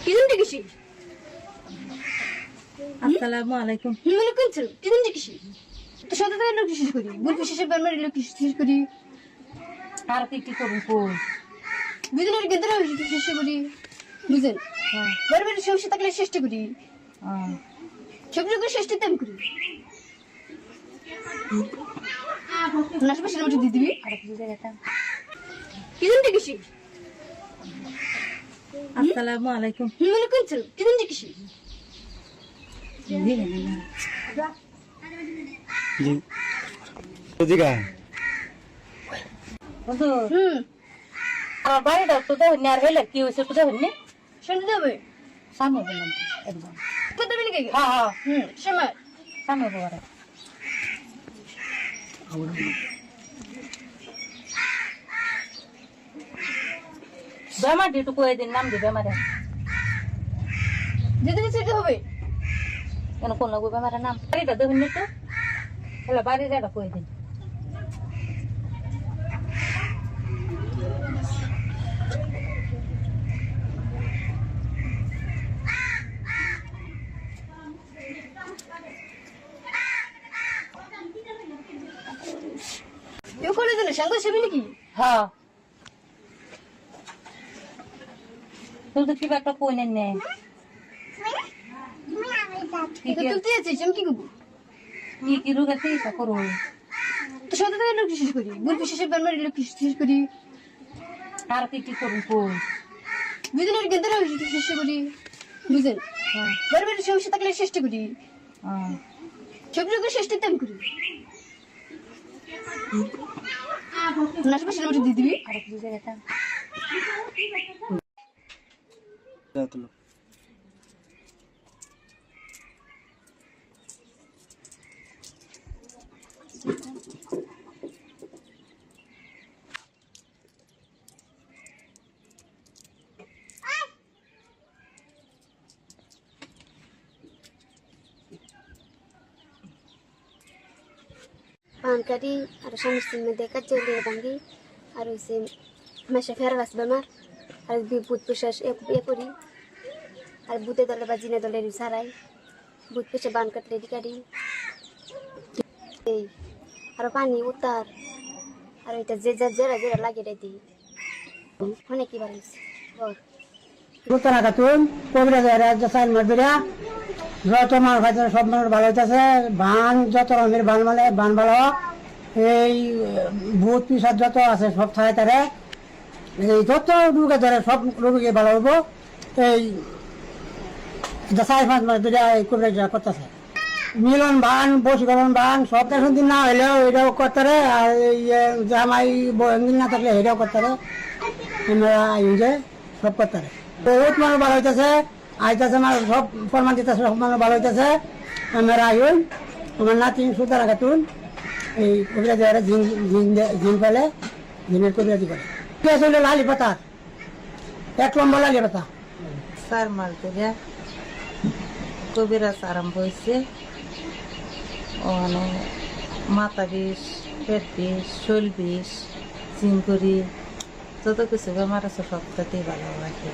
কিজনটা কিসি? আসসালামু আলাইকুম। ওয়ালাইকুম আসসালাম। কিজনটা কিসি? তো শত টাকা লোক কিসি করি, বুল বিশেষে বেমারি লোক কিসি করি, আর কি করুন কই? বিদিনের গেদরা চেষ্টা করি, বুঝেন? বেমারি সমস্যা থাকলে চেষ্টা করি, সব রকম চেষ্টা তেম করি। নাশপাশের মধ্যে দিয়ে দিবি। আর কি জায়গাটা? কিজনটা কিসি? আসসালামু আলাইকুম। ওয়ালাইকুম আসসালাম। কিজনটা কিসি? জি বুঝিগা বন্ধু আমার বাড়িটা তো দেখুন আর হইলে কি হয়েছে তো দেখুন শুনতে দেবে? সামনে বললাম একদম তো দেবে নাকি? হ্যাঁ সময় সামনে বড় বেমার দিয়ে তো কয়ে দিন নাম দি বেমারে যেতে যেতে হবে। কেন কোন লাগবে বেমারের নাম বাড়িটা দেখুন তো তাহলে বাড়ির জায়গা কয়ে দিন কেউ করে দিলে সঙ্গে সেবি নাকি? হ্যাঁ তুই তো কিবা একটা কই নেন তুলতে যাচ্ছিস আমি কি করবো? কি রোগের চিকিৎসা করবো তো শত টাকা লোক কিসি করি, বুল বিশেষে বেমারি লোক কিসি করি, আর কি করুন কই? বিদিনের গেদরা চেষ্টা করি, বুঝেন? বেমারি সমস্যা থাকলে চেষ্টা করি, সব রকম চেষ্টা তেম করি। নাশপাশের মধ্যে দিয়ে দিবি। আর কি জায়গাটা? পানকারি আর সমস্যার মধ্যে কাজে ভাঙ্গি আর হচ্ছে মাসে ফেরাস বেমার আর বুধ প্রশ্বাস এ করি আর বুধে দলে বা জিনে দলের সারাই বুধ পেশে বান কাটলে কাটি এই আর পানি উতার আর এটা যে জেরা জেরা লাগিয়ে দিই অনেক কি ভালো উত্তরা খাতুন কবিরাজ সাইন মারবিরা যত মানুষ খাইছে সব মানুষ ভালো হইতেছে বান যত রকমের বান মানে বান ভালো এই ভূত পিসাদ যত আছে সব থায় তারে এই যত রোগে ধরে সব রোগীকে ভালো হইব এই 4-5 মাস ধরে এই কবিরাজ করতেছে মিলন বান বসীকরণ বান সব তেসন দিন না হইলেও এটাও করতে আর এই জামাই দিন না থাকলে এটাও করতে আমরা যে সব করতে বহুত মানুষ ভালো হইতেছে আইতেছে মানুষ সব ফরমান দিতেছে সব মানুষ ভালো হইতেছে আমরা আইন আমার নাতি সুতারা খাতুন এই কবিরাজি জিন ফেলে জিনের কবিরাজি করে হইলে লালি পাতা 1 লম্বা লালি পাতা 4 মাস ধরে কবিরাজ আরম্ভ হয়েছে মাথা বিষ পেট বিষ শৈল বিষ চিনকুরি যত কিছু বেমার আছে সবটাতেই ভালো লাগে।